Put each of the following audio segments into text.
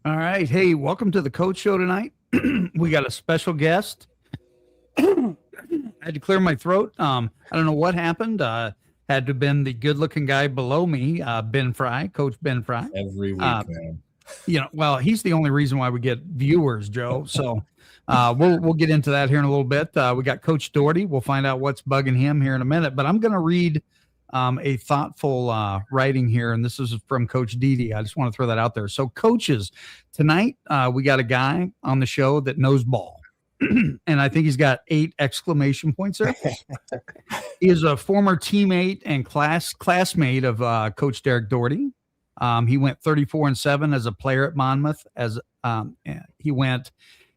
All right. Hey, welcome to the Coach Show tonight. We got a special guest. I had to clear my throat. I don't know what happened. Had to have been the good-looking guy below me, Ben Fry, Coach Ben Fry. Every Uh, week, man. well, he's the only reason why we get viewers, Joe. So we'll get into that here in a little bit. We got Coach Doherty. We'll find out what's bugging him here in a minute. But I'm going to read a thoughtful writing here, and this is from Coach Didi. I just want to throw that out there. So, coaches, tonight we got a guy on the show that knows ball. And I think he's got 8 exclamation points there. He is a former teammate and classmate of Coach Derek Doherty. He went 34-7 as a player at Monmouth. He went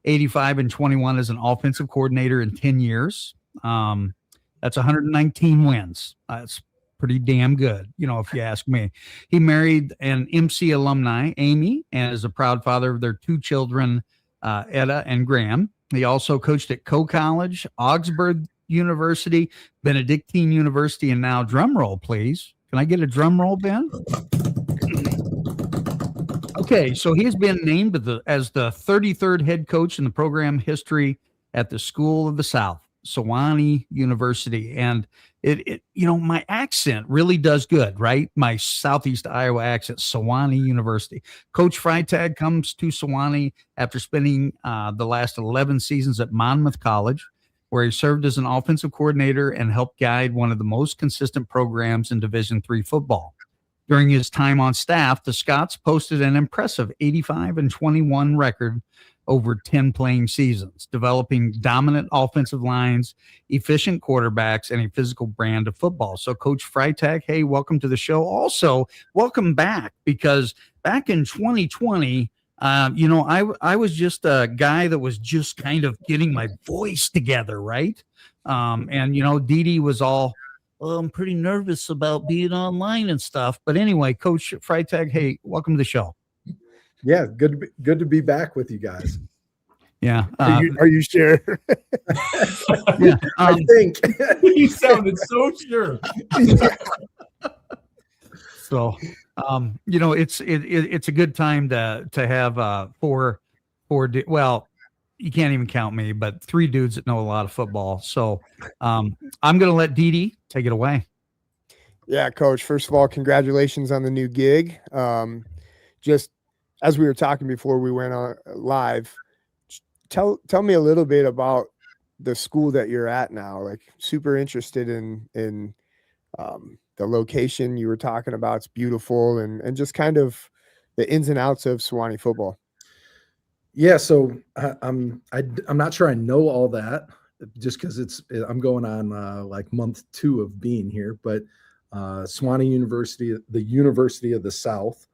85-21 as an offensive coordinator in 10 years. That's 119 wins. That's pretty damn good, if you ask me. He married an MC alumni, Amy, and is a proud father of their 2 children, Etta and Graham. He also coached at Coe College, Augsburg University, Benedictine University, and now, drum roll, please. Can I get a drum roll, Ben? Okay, so he's been named as the 33rd head coach in the program history at the School of the South, Sewanee University. And my accent really does good, right? My Southeast Iowa accent, Sewanee University. Coach Freitag comes to Sewanee after spending the last 11 seasons at Monmouth College, where he served as an offensive coordinator and helped guide one of the most consistent programs in Division III football. During his time on staff, the Scots posted an impressive 85-21 record over 10 playing seasons, developing dominant offensive lines, efficient quarterbacks, and a physical brand of football. So, Coach Freitag, hey, welcome to the show. Also, welcome back, because back in 2020, I was just a guy that was just kind of getting my voice together, right? Didi was all, I'm pretty nervous about being online and stuff. But anyway, Coach Freitag, hey, welcome to the show. Yeah, good to be back with you guys. Yeah. Are you sure? Yeah. I think He sounded so sure. So, it's a good time to have four. Well, you can't even count me, but 3 dudes that know a lot of football. So, I'm going to let Didi take it away. Yeah, Coach. First of all, congratulations on the new gig. Just as we were talking before we went on live, tell me a little bit about the school that you're at now. Like, super interested in the location you were talking about. It's beautiful, and just kind of the ins and outs of Sewanee football. Yeah, so I'm not sure I know all that, just because I'm going on like month 2 of being here. But Sewanee University, the University of the South,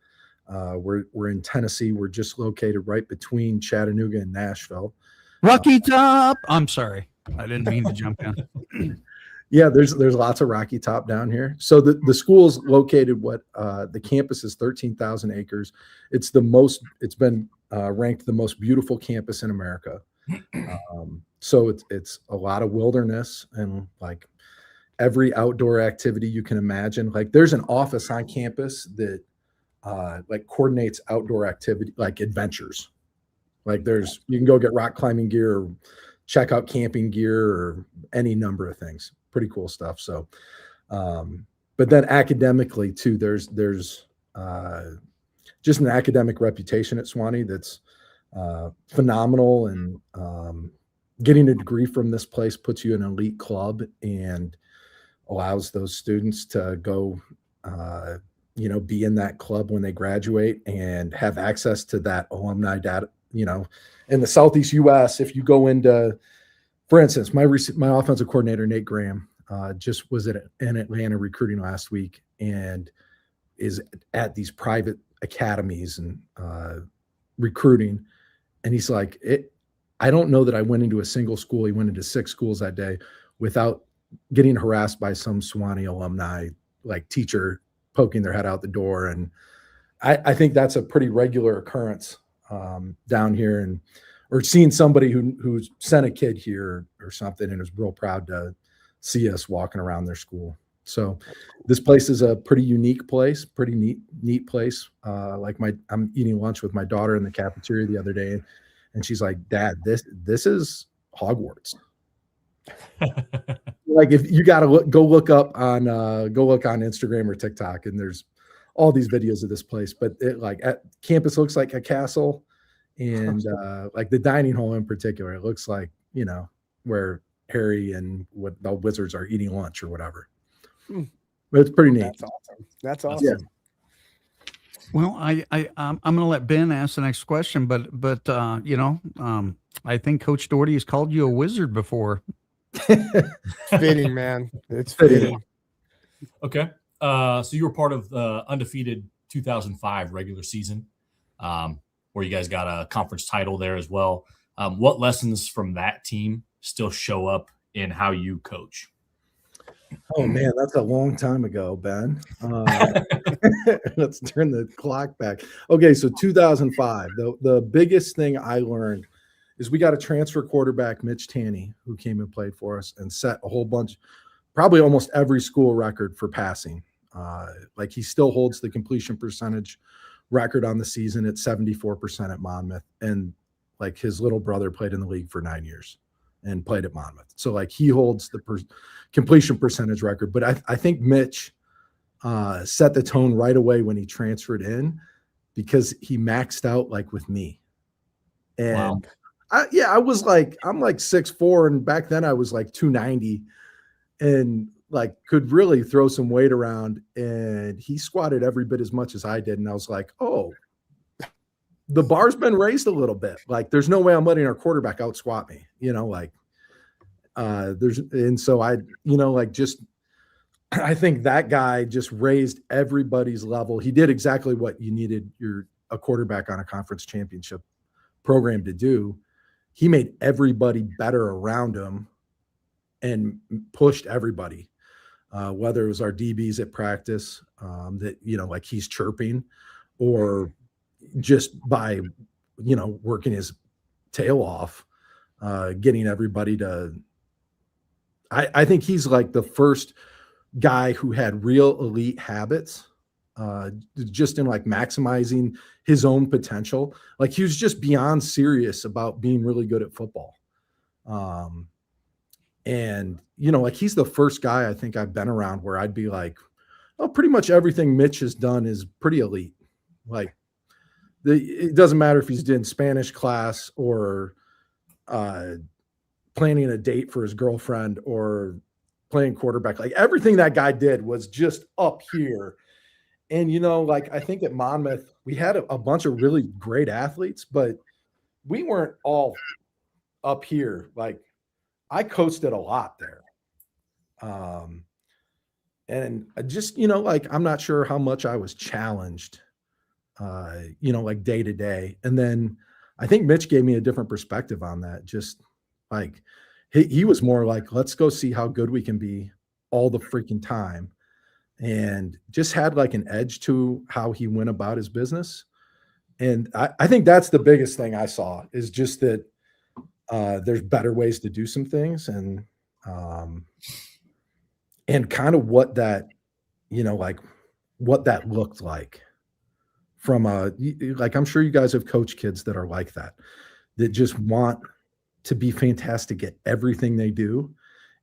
we're in Tennessee. We're just located right between Chattanooga and Nashville. Rocky Top. I'm sorry, I didn't mean to jump in. Yeah, there's lots of Rocky Top down here. So the school is located. The campus is 13,000 acres. It's been ranked the most beautiful campus in America. So it's a lot of wilderness and like every outdoor activity you can imagine. Like, there's an office on campus that like coordinates outdoor activity, like adventures. Like, you can go get rock climbing gear or check out camping gear or any number of things. Pretty cool stuff. So, but then academically too, there's just an academic reputation at Sewanee that's phenomenal, and getting a degree from this place puts you in an elite club and allows those students to go, be in that club when they graduate and have access to that alumni data. In the Southeast U.S., if you go into, for instance, my offensive coordinator, Nate Graham, just was in Atlanta recruiting last week and is at these private academies and recruiting. And he's like, I don't know that I went into a single school. He went into 6 schools that day without getting harassed by some Sewanee alumni, like teacher poking their head out the door. And I think that's a pretty regular occurrence down here, or seeing somebody who sent a kid here or something and is real proud to see us walking around their school. So this place is a pretty unique place, pretty neat, neat place. Like I'm eating lunch with my daughter in the cafeteria the other day, and she's like, "Dad, this is Hogwarts." Like, if you got to go look on Instagram or TikTok, and there's all these videos of this place. But it, like, at campus looks like a castle, and like the dining hall in particular, it looks like, you know, where Harry and what the wizards are eating lunch or whatever. But it's pretty neat. That's awesome. Yeah. Well, I'm going to let Ben ask the next question, but you know, I think Coach Doherty has called you a wizard before. Fitting, man. It's fitting. Okay. So you were part of the undefeated 2005 regular season, where you guys got a conference title there as well. What lessons from that team still show up in how you coach? Oh man, that's a long time ago, Ben. Let's turn the clock back. Okay, so 2005. The biggest thing I learned is we got a transfer quarterback, Mitch Taney, who came and played for us and set a whole bunch, probably almost every school record for passing. Like, he still holds the completion percentage record on the season at 74% at Monmouth, and like his little brother played in the league for 9 years and played at Monmouth. So like he holds the completion percentage record. But I think Mitch set the tone right away when he transferred in, because he maxed out like with me. And Wow. I'm like 6'4", and back then I was like 290 and like could really throw some weight around, and he squatted every bit as much as I did. And I was like, oh, the bar's been raised a little bit. Like, there's no way I'm letting our quarterback out squat me, you know, like so I, you know, like, just, I think that guy just raised everybody's level. He did exactly what you needed a quarterback on a conference championship program to do. He made everybody better around him and pushed everybody, whether it was our DBs at practice, that, you know, like he's chirping, or just by, you know, working his tail off, getting everybody to, I think he's like the first guy who had real elite habits, just in like maximizing his own potential. Like, he was just beyond serious about being really good at football. And, you know, like, he's the first guy I think I've been around where I'd be like, oh, pretty much everything Mitch has done is pretty elite. Like, it doesn't matter if he's in Spanish class or planning a date for his girlfriend or playing quarterback. Like, everything that guy did was just up here. And, you know, like, I think at Monmouth, we had a bunch of really great athletes, but we weren't all up here. Like, I coasted a lot there. And I just, you know, like, I'm not sure how much I was challenged, you know, like day to day. And then I think Mitch gave me a different perspective on that. Just like, he was more like, let's go see how good we can be all the freaking time. And just had like an edge to how he went about his business. And I think that's the biggest thing I saw, is just that there's better ways to do some things, and kind of what that, you know, like what that looked like from like, I'm sure you guys have coached kids that are like that just want to be fantastic at everything they do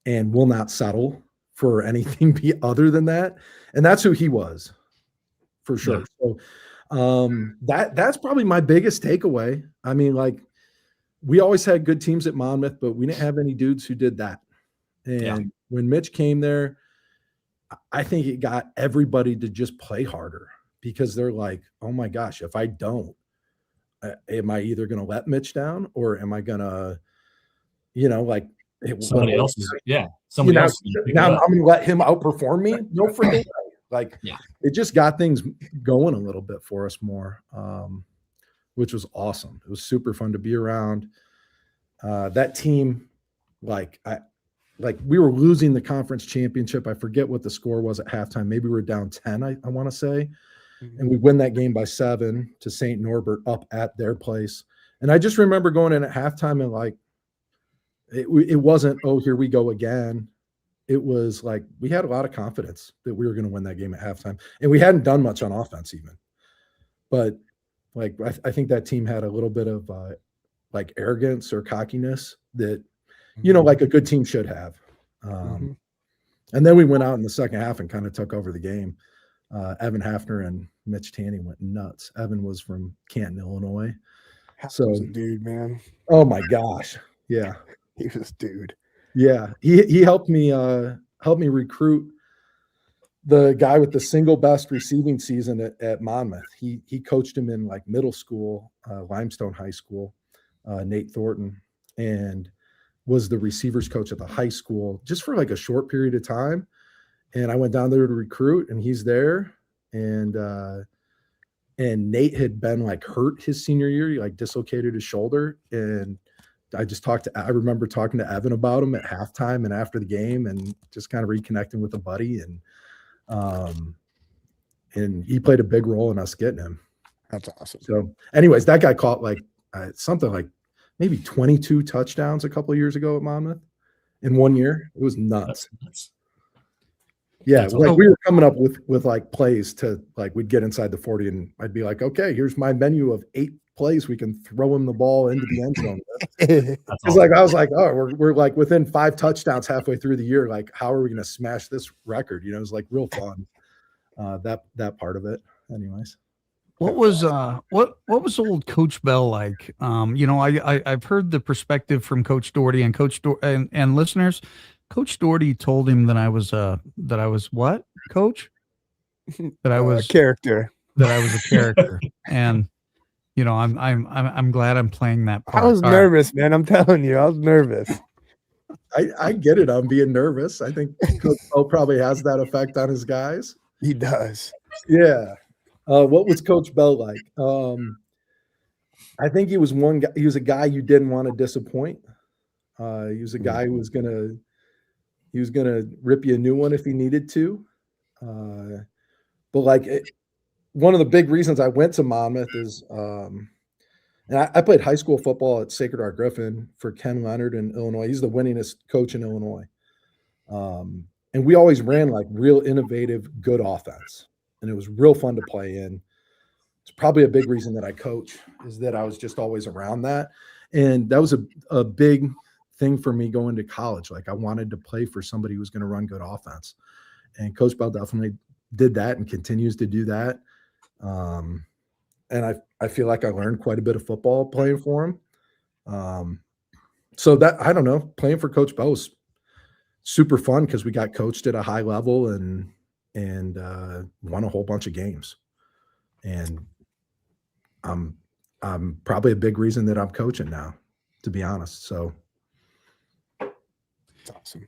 and will not settle for anything other than that. And that's who he was, for sure. Yeah. So that's probably my biggest takeaway. I mean, like, we always had good teams at Monmouth, but we didn't have any dudes who did that. And when Mitch came there, I think it got everybody to just play harder, because they're like, oh my gosh, if I don't, am I either going to let Mitch down, or am I going to, you know, like, somebody else? Now I'm going to let him outperform me. No freaking way. Like, it just got things going a little bit for us more, which was awesome. It was super fun to be around. That team, like, we were losing the conference championship. I forget what the score was at halftime. Maybe we were down 10, I want to say. And we win that game by 7 to St. Norbert up at their place. And I just remember going in at halftime and like, it wasn't, oh, here we go again. it was like we had a lot of confidence that we were going to win that game at halftime, and we hadn't done much on offense even. But like I think that team had a little bit of like arrogance or cockiness that like a good team should have. And then we went out in the second half and kind of took over the game. Evan Hafner and Mitch Tanny went nuts. Evan was from Canton, Illinois. So a dude, man. Oh my gosh. Yeah. He was dude. Yeah. He helped me recruit the guy with the single best receiving season at Monmouth. He coached him in like middle school, Limestone High School, Nate Thornton, and was the receivers coach at the high school just for like a short period of time. And I went down there to recruit, and he's there. And Nate had been like hurt his senior year. He like dislocated his shoulder. And I remember talking to Evan about him at halftime and after the game, and just kind of reconnecting with a buddy. And he played a big role in us getting him. That's awesome. So anyways, that guy caught like something like maybe 22 touchdowns a couple of years ago at Monmouth in 1 year. It was nuts. Yeah, That's like awesome. we were coming up with like plays to like we'd get inside the 40 and I'd be like, okay, here's my menu of 8 plays we can throw him the ball into the end zone. It's like I was like, oh, we're like within 5 touchdowns halfway through the year. Like, how are we going to smash this record? It was like real fun. That part of it, anyways. What was old Coach Bell like? I've heard the perspective from Coach Doherty and and listeners. Coach Doherty told him that I was what, Coach? That I was a character. That I was a character, and I'm glad I'm playing that part. I was nervous, man. I'm telling you, I was nervous. I get it. I'm being nervous. I think Coach Bell probably has that effect on his guys. He does. Yeah. What was Coach Bell like? I think he was one guy. He was a guy you didn't want to disappoint. He was a guy who was gonna rip you a new one if he needed to. But like one of the big reasons I went to Monmouth is, and I played high school football at Sacred Heart Griffin for Ken Leonard in Illinois. He's the winningest coach in Illinois. And we always ran like real innovative, good offense. And it was real fun to play in. It's probably a big reason that I coach is that I was just always around that. And that was a big thing for me going to college. Like I wanted to play for somebody who was going to run good offense. And Coach Bell definitely did that and continues to do that. And I feel like I learned quite a bit of football playing for him. So that, I don't know, playing for Coach Bell was super fun because we got coached at a high level and won a whole bunch of games. And I'm probably a big reason that I'm coaching now, to be honest. So it's awesome.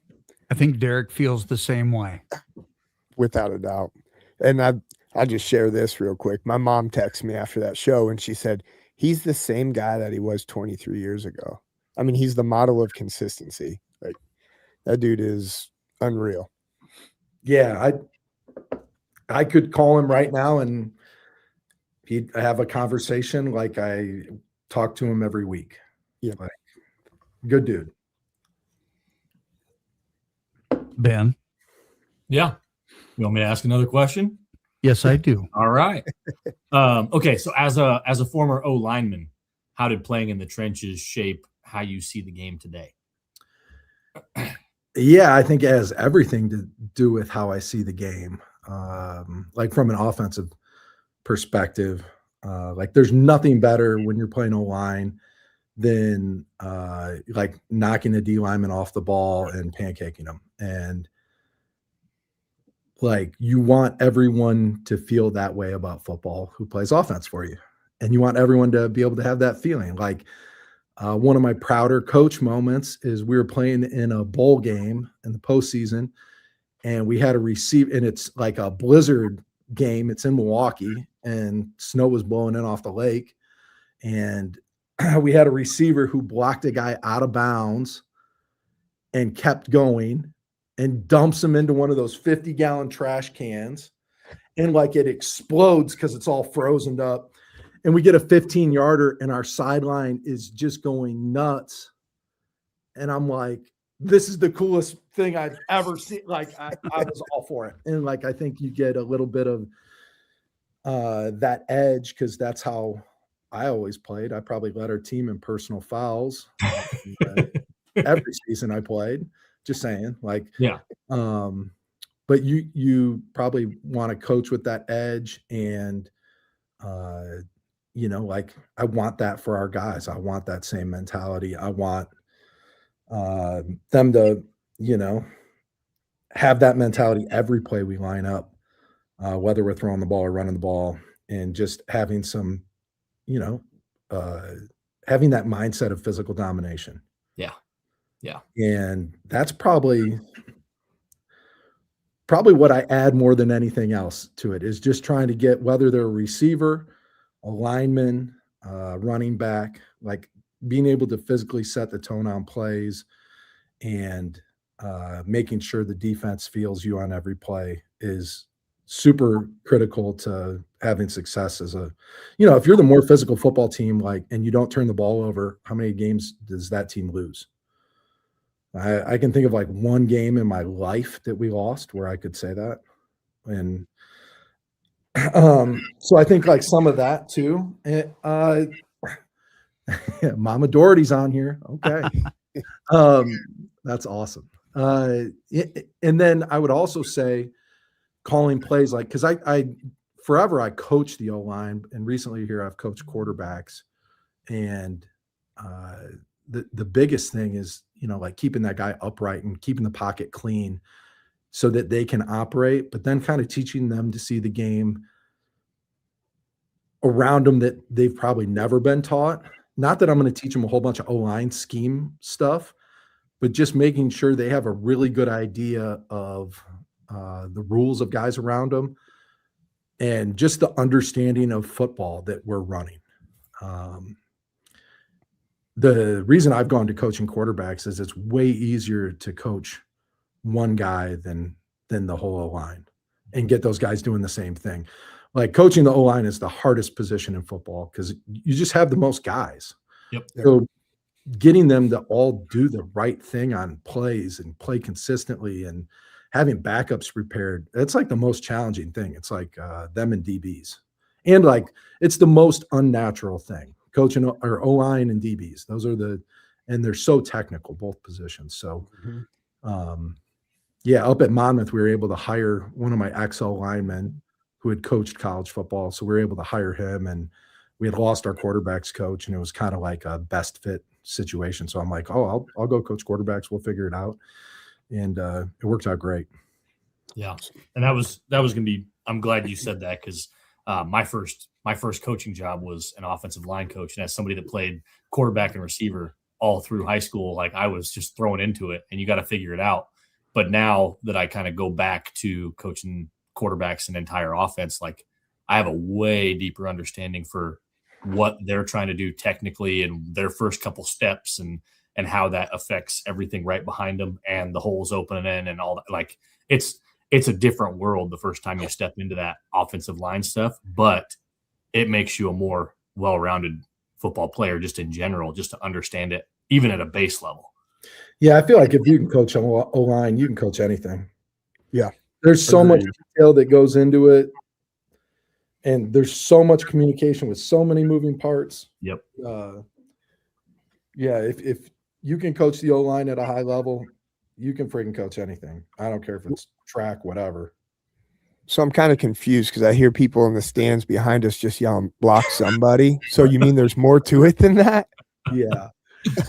I think Derek feels the same way. Without a doubt. And I'll just share this real quick. My mom texted me after that show and she said, he's the same guy that he was 23 years ago. I mean, he's the model of consistency. Like that dude is unreal. Yeah, I could call him right now and he'd have a conversation like I talk to him every week. Yeah. Like, good dude. Ben? Yeah. You want me to ask another question? Yes, I do. All right. Okay. So as a former O lineman, how did playing in the trenches shape how you see the game today? Yeah, I think it has everything to do with how I see the game. Like from an offensive perspective, like there's nothing better when you're playing O-line than like knocking the D lineman off the ball and pancaking them. And like you want everyone to feel that way about football who plays offense for you. And you want everyone to be able to have that feeling. Like one of my prouder coach moments is we were playing in a bowl game in the postseason and we had a receive, and it's like a blizzard game. It's in Milwaukee and snow was blowing in off the lake. And we had a receiver who blocked a guy out of bounds and kept going and dumps him into one of those 50-gallon trash cans. And like it explodes because it's all frozen up. And we get a 15-yarder and our sideline is just going nuts. And I'm like, this is the coolest thing I've ever seen. Like I was all for it. And like, I think you get a little bit of that edge because that's how I always played. I probably led our team in personal fouls every season I played. Just saying, like, Yeah. But you probably want to coach with that edge, and like I want that for our guys. I want that same mentality. I want them to, have that mentality every play we line up, whether we're throwing the ball or running the ball, and just having some, having that mindset of physical domination. Yeah. Yeah. And that's probably what I add more than anything else to it, is just trying to get, whether they're a receiver, a lineman, running back, like being able to physically set the tone on plays and making sure the defense feels you on every play is super critical to having success as a, if you're the more physical football team, like, and you don't turn the ball over, how many games does that team lose? I can think of like one game in my life that we lost where I could say that. And so I think like some of that too. Mama Doherty's on here. Okay. That's awesome. And then I would also say calling plays, like, because I forever I coached the O-line, and recently here I've coached quarterbacks, and the biggest thing is, like keeping that guy upright and keeping the pocket clean so that they can operate, but then kind of teaching them to see the game around them that they've probably never been taught. Not that I'm going to teach them a whole bunch of O-line scheme stuff, but just making sure they have a really good idea of the rules of guys around them and just the understanding of football that we're running. The reason I've gone to coaching quarterbacks is it's way easier to coach one guy than the whole O-line and get those guys doing the same thing. Like coaching the O-line is the hardest position in football because you just have the most guys. Yep. So getting them to all do the right thing on plays and play consistently and having backups prepared, that's like the most challenging thing. It's like them and DBs. And like, it's the most unnatural thing. Coaching or O-line and DBs. Those are and they're so technical, both positions. So, up at Monmouth, we were able to hire one of my ex-O linemen who had coached college football. So we were able to hire him, and we had lost our quarterbacks coach, and it was kind of like a best fit situation. So I'm like, oh, I'll go coach quarterbacks. We'll figure it out. And it worked out great. Yeah. And that was going to be, I'm glad you said that, because my first coaching job was an offensive line coach. And as somebody that played quarterback and receiver all through high school, like I was just thrown into it, and you got to figure it out. But now that I kind of go back to coaching quarterbacks and entire offense, like I have a way deeper understanding for what they're trying to do technically and their first couple steps and how that affects everything right behind them and the holes opening in and all that. Like it's a different world the first time you step into that offensive line stuff, but it makes you a more well-rounded football player just in general, just to understand it, even at a base level. Yeah, I feel like if you can coach O-line, you can coach anything. Yeah. There's so much detail that goes into it, and there's so much communication with so many moving parts. Yep. If you can coach the O-line at a high level, you can freaking coach anything. I don't care if it's track, whatever. So I'm kind of confused because I hear people in the stands behind us just yelling, block somebody. So you mean there's more to it than that? Yeah.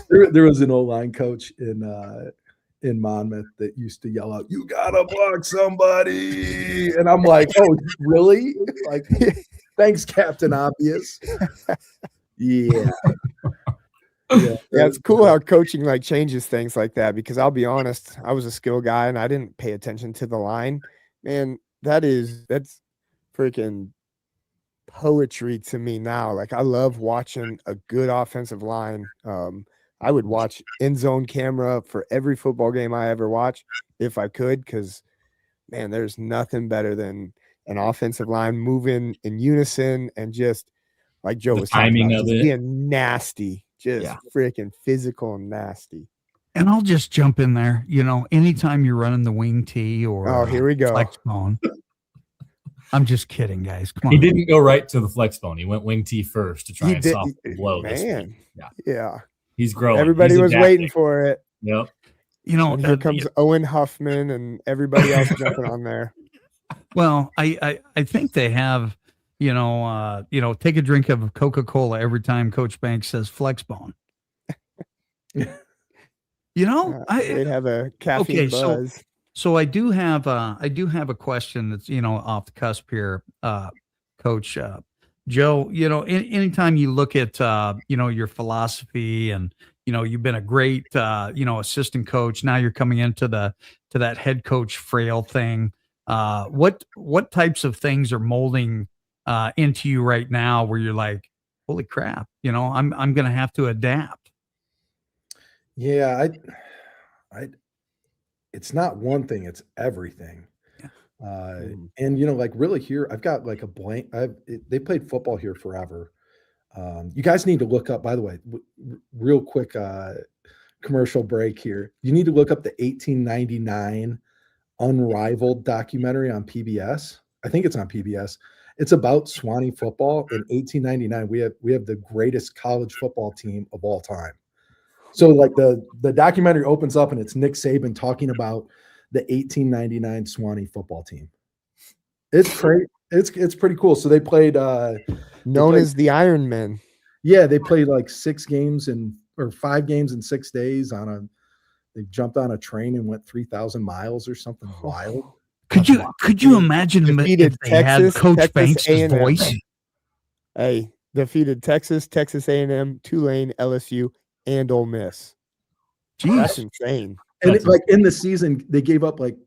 There was an O-line coach in Monmouth that used to yell out, "You gotta block somebody." And I'm like, oh, really? Like, thanks, Captain Obvious. Yeah. Yeah, it's cool how coaching like changes things like that, because I'll be honest, I was a skill guy and I didn't pay attention to the line. Man, that's freaking poetry to me now. Like I love watching a good offensive line. I would watch end zone camera for every football game I ever watch if I could, because man, there's nothing better than an offensive line moving in unison and just like Joe was talking about, just being nasty, just freaking physical and nasty. And I'll just jump in there. Anytime you're running the wing tee or Oh, here we go. flex bone. I'm just kidding, guys. Come He on. didn't go right to the flex bone. He went wing tee first to try He and did, soften the blow this man. week. Yeah. Yeah. He's growing. Everybody He's was adapting. waiting for it. Yep. And here comes Owen Huffman and everybody else jumping on there. Well, I think they have, take a drink of Coca-Cola every time Coach Banks says flex bone. They'd have a caffeine buzz. So I do have a question that's, off the cusp here, Coach Joe. Anytime you look at your philosophy and you've been a great assistant coach. Now you're coming into that head coach frail thing. What types of things are molding into you right now where you're like, holy crap, I'm gonna have to adapt? Yeah, it's not one thing, it's everything. And like really here, I've got like a blank. They played football here forever. You guys need to look up, by the way, real quick commercial break here. You need to look up the 1899 Unrivaled documentary on PBS. I think it's on PBS. It's about Swanee football. In 1899, we have the greatest college football team of all time. So like the documentary opens up and it's Nick Saban talking about the 1899 Swanee football team. It's great. It's pretty cool. So they played known as the Iron Men. Yeah, they played like 5 games in 6 days they jumped on a train and went 3,000 miles or something wild. Could you imagine if they had Coach Banks' voice? Hey, defeated Texas A&M, Tulane, LSU, and Ole Miss. Jeez. That's insane. And like in the season, they gave up like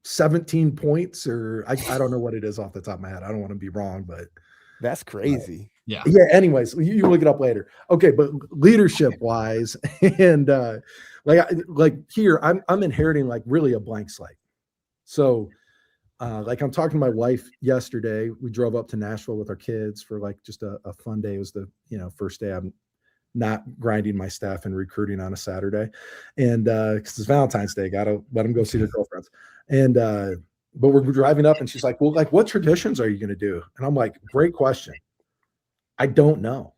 17 points, or I don't know what it is off the top of my head. I don't want to be wrong, but that's crazy. Yeah. Anyways, you look it up later. Okay, but leadership wise, and like here, I'm inheriting like really a blank slate. So, like I'm talking to my wife yesterday. We drove up to Nashville with our kids for like just a fun day. It was the first day I'm not grinding my staff and recruiting on a Saturday, and because it's Valentine's Day, gotta let them go see their girlfriends. And but we're driving up, and she's like, "Well, like, what traditions are you going to do?" And I'm like, "Great question. I don't know."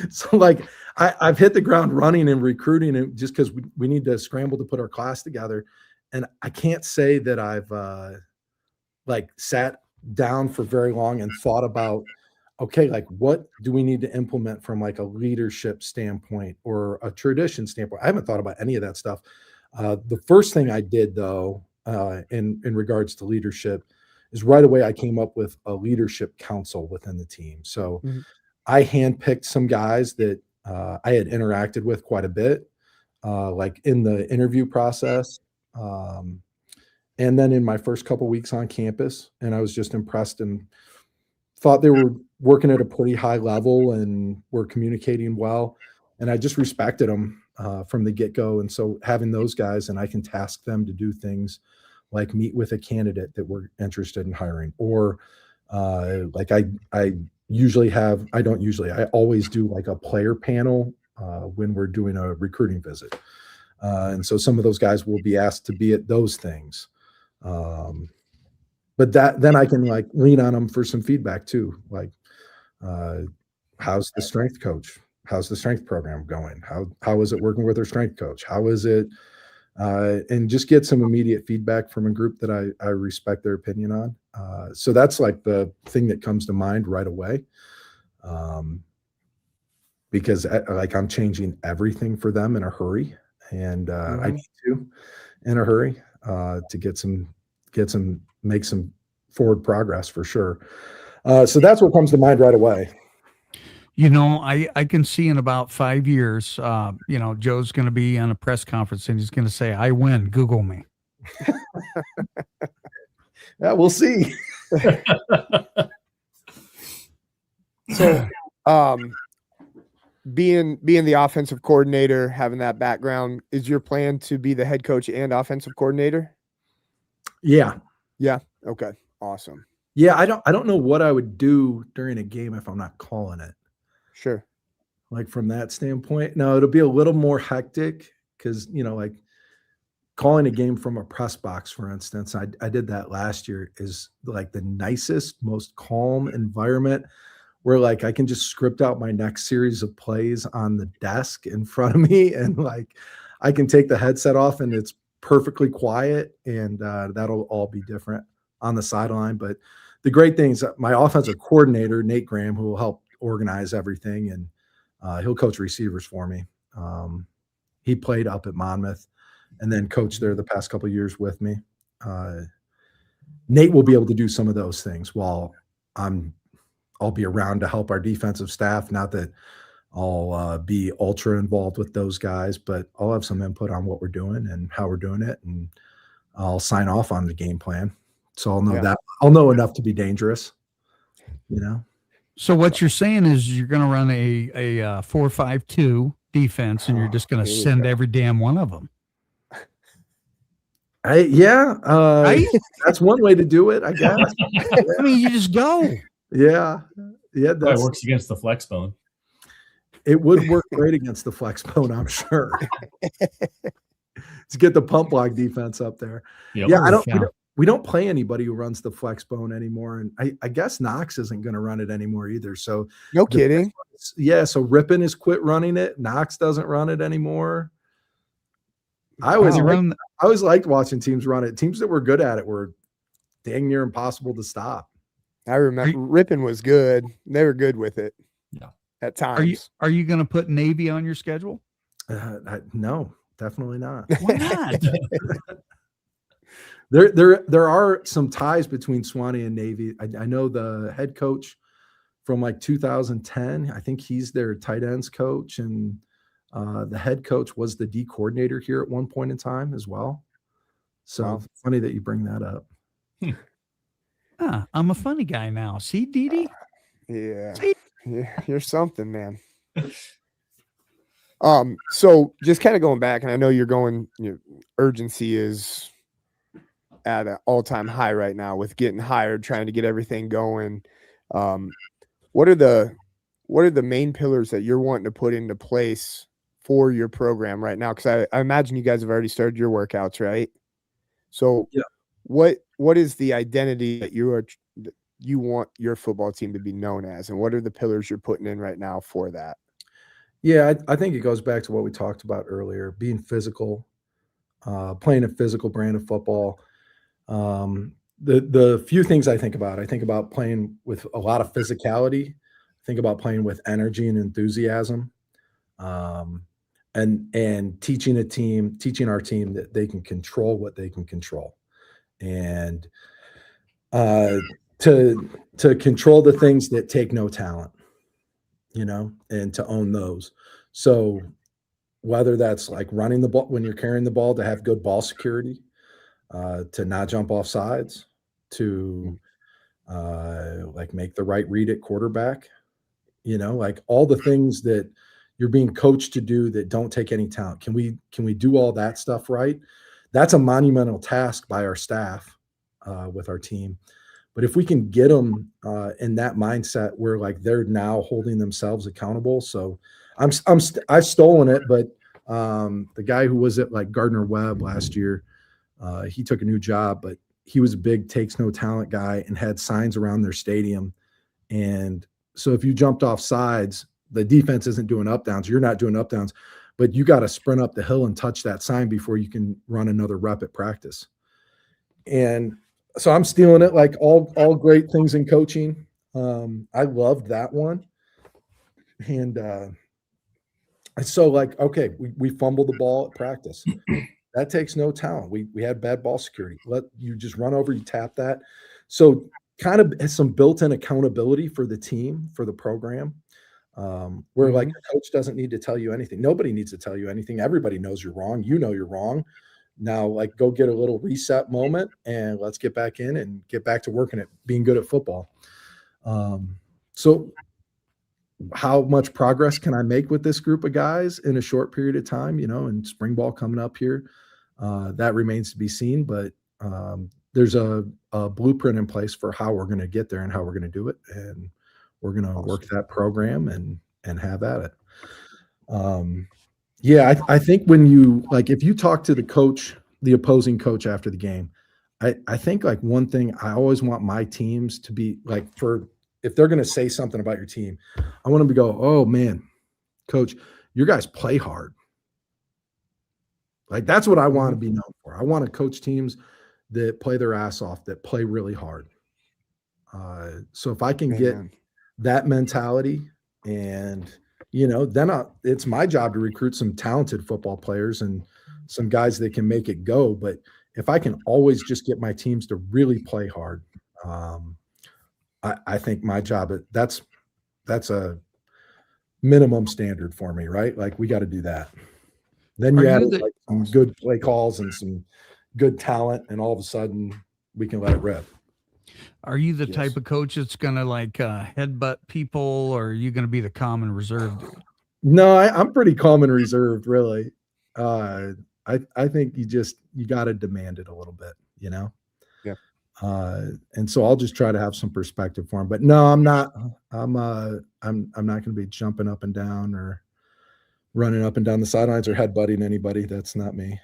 So like, I've hit the ground running and recruiting, and just because we need to scramble to put our class together, and I can't say that I've like sat down for very long and thought about, okay, like what do we need to implement from like a leadership standpoint or a tradition standpoint? I haven't thought about any of that stuff. The first thing I did though, in regards to leadership, is right away I came up with a leadership council within the team. So I handpicked some guys that I had interacted with quite a bit, like in the interview process, and then in my first couple weeks on campus, and I was just impressed and thought they were working at a pretty high level and were communicating well, and I just respected them from the get-go. And so having those guys, and I can task them to do things like meet with a candidate that we're interested in hiring, or like I always do like a player panel when we're doing a recruiting visit. And so some of those guys will be asked to be at those things. But then I can like lean on them for some feedback too. Like, how's the strength coach? How's the strength program going? How is it working with our strength coach? How is it? And just get some immediate feedback from a group that I respect their opinion on. So that's like the thing that comes to mind right away. Because like I'm changing everything for them in a hurry, and I need to in a hurry to make some forward progress for sure. So that's what comes to mind right away. I can see in about 5 years, Joe's going to be on a press conference and he's going to say, "I win, Google me." Yeah, we'll see. So, being the offensive coordinator, having that background, is your plan to be the head coach and offensive coordinator? Yeah. Okay. Awesome. Yeah. I don't know what I would do during a game if I'm not calling it. Sure. like from that standpoint. No, it'll be a little more hectic because, like calling a game from a press box, for instance, I did that last year, is like the nicest, most calm environment where like I can just script out my next series of plays on the desk in front of me, and like I can take the headset off and it's perfectly quiet, and that'll all be different on the sideline. But the great thing is that my offensive coordinator, Nate Graham, who will help organize everything, and he'll coach receivers for me. He played up at Monmouth and then coached there the past couple of years with me. Nate will be able to do some of those things while I'll be around to help our defensive staff. Not that I'll be ultra involved with those guys, but I'll have some input on what we're doing and how we're doing it, and I'll sign off on the game plan. So I'll know that. I'll know enough to be dangerous, So what you're saying is you're going to run a 4-5-2 defense, and you're just going to send every damn one of them. Right? That's one way to do it, I guess. I mean, you just go. Yeah. That works against the flex bone. It would work great against the flex bone, I'm sure. To get the pump block defense up there. Yep. Yeah, we don't play anybody who runs the flex bone anymore, and I guess Knox isn't going to run it anymore either. So no kidding. Yeah, so Rippon has quit running it. Knox doesn't run it anymore. I always liked watching teams run it. Teams that were good at it were dang near impossible to stop. I remember Rippon was good. They were good with it. Yeah. At times. Are you going to put Navy on your schedule? No, definitely not. Why not? There are some ties between Swanee and Navy. I know the head coach from like 2010. I think he's their tight ends coach, and the head coach was the D coordinator here at one point in time as well. So funny that you bring that up. I'm a funny guy now. See, Didi? Yeah. Yeah, you're something, man. So just kind of going back, and I know your urgency is at an all-time high right now with getting hired, trying to get everything going. What are the main pillars that you're wanting to put into place for your program right now? Because I imagine you guys have already started your workouts, right? So yeah. What is the identity that you want your football team to be known as, and what are the pillars you're putting in right now for that? Yeah, I think it goes back to what we talked about earlier, being physical, playing a physical brand of football. The few things I think about playing with a lot of physicality. I think about playing with energy and enthusiasm, and teaching our team that they can control what they can control, and to control the things that take no talent, and to own those. So whether that's like running the ball when you're carrying the ball, to have good ball security, to not jump off sides, to like make the right read at quarterback, like all the things that you're being coached to do that don't take any talent. Can we do all that stuff right? That's a monumental task by our staff, with our team. But if we can get them in that mindset where like they're now holding themselves accountable. So I've stolen it, but the guy who was at like Gardner Webb last year, he took a new job, but he was a big takes no talent guy and had signs around their stadium. And so if you jumped off sides, the defense isn't doing up downs. You're not doing up downs, but you got to sprint up the hill and touch that sign before you can run another rep at practice. And so I'm stealing it, like all great things in coaching. I loved that one. And so like, okay, we fumbled the ball at practice. That takes no talent. We had bad ball security. Let you just run over, you tap that. So kind of some built-in accountability for the team, for the program, where like the coach doesn't need to tell you anything. Nobody needs to tell you anything. Everybody knows you're wrong. You know you're wrong. Now, like, go get a little reset moment and let's get back in and get back to working at being good at football. So how much progress can I make with this group of guys in a short period of time, and spring ball coming up here? That remains to be seen, but there's a blueprint in place for how we're going to get there and how we're going to do it. And we're going to work that program and and have at it. Yeah, I think when you like, if you talk to the coach, the opposing coach after the game, I think like one thing I always want my teams to be like, for if they're going to say something about your team, I want them to go, oh man, coach, your guys play hard. Like that's what I want to be known for. I want to coach teams that play their ass off, that play really hard. So if I can get that mentality, and then it's my job to recruit some talented football players and some guys that can make it go. But if I can always just get my teams to really play hard, I think my job, that's a minimum standard for me, right? Like we got to do that. Then you add like some good play calls and some good talent, and all of a sudden we can let it rip. Are you the type of coach that's going to like headbutt people, or are you going to be the calm and reserved dude? No, I'm pretty calm and reserved, really. I think you got to demand it a little bit, Yeah. And so I'll just try to have some perspective for him. But no, I'm not. I'm not going to be jumping up and down or running up and down the sidelines or headbutting anybody. That's not me.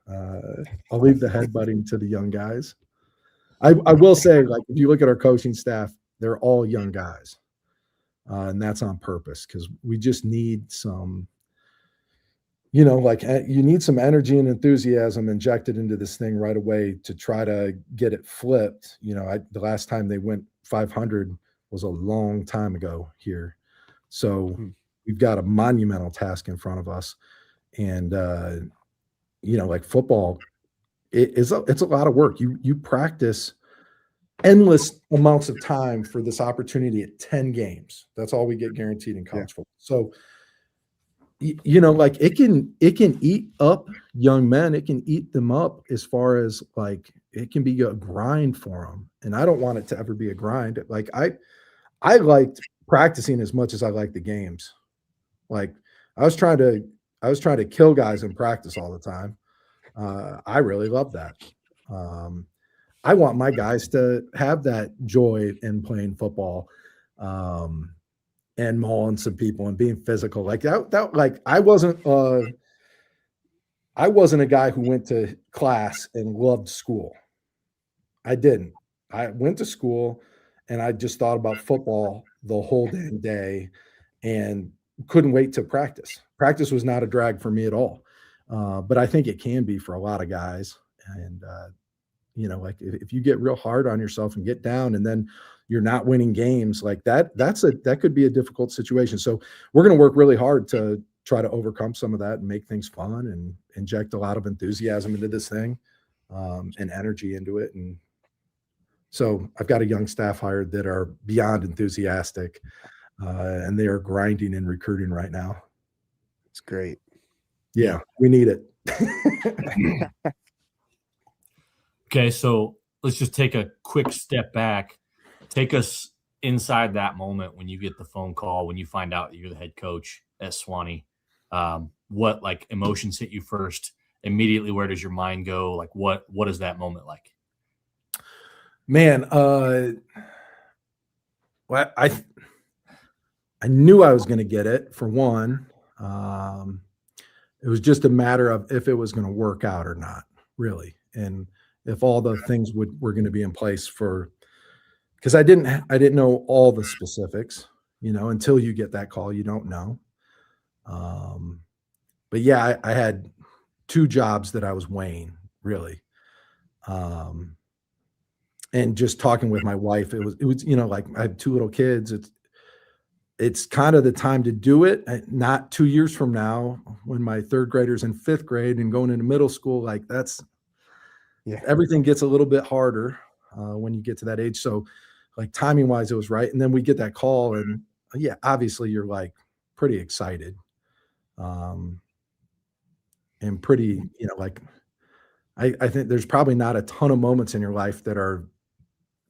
I'll leave the headbutting to the young guys. I will say, like, if you look at our coaching staff, they're all young guys. And that's on purpose, because we just need some, you need some energy and enthusiasm injected into this thing right away to try to get it flipped. The last time they went 500 was a long time ago here. So we've got a monumental task in front of us. And, like football, it's a lot of work. You practice endless amounts of time for this opportunity at 10 games. That's all we get guaranteed in college football. So, like it can eat up young men. It can eat them up as far as like, it can be a grind for them. And I don't want it to ever be a grind. Like I liked practicing as much as I liked the games. Like I was trying to kill guys in practice all the time. I really love that. I want my guys to have that joy in playing football, and mauling some people and being physical. Like that like I wasn't a guy who went to class and loved school. I didn't. I went to school and I just thought about football the whole damn day and couldn't wait to practice. Practice was not a drag for me at all. But I think it can be for a lot of guys. And, like if you get real hard on yourself and get down and then you're not winning games like that, that could be a difficult situation. So we're going to work really hard to try to overcome some of that and make things fun and inject a lot of enthusiasm into this thing, and energy into it. And so I've got a young staff hired that are beyond enthusiastic, and they are grinding and recruiting right now. It's great. Yeah, we need it. Okay, so let's just take a quick step back. Take us inside that moment when you get the phone call, when you find out that you're the head coach at Sewanee. What like emotions hit you first? Immediately, where does your mind go? Like what is that moment like? Man, well, I knew I was going to get it, for one. It was just a matter of if it was going to work out or not, really. And if all the things were going to be in place because I didn't know all the specifics, until you get that call, you don't know. But yeah, I had 2 jobs that I was weighing, really. And just talking with my wife, it was, like I have 2 little kids. It's kind of the time to do it. Not 2 years from now, when my 3rd grader's in 5th grade and going into middle school, like everything gets a little bit harder when you get to that age. So like timing wise, it was right. And then we get that call and obviously you're like pretty excited. And pretty, like I think there's probably not a ton of moments in your life that are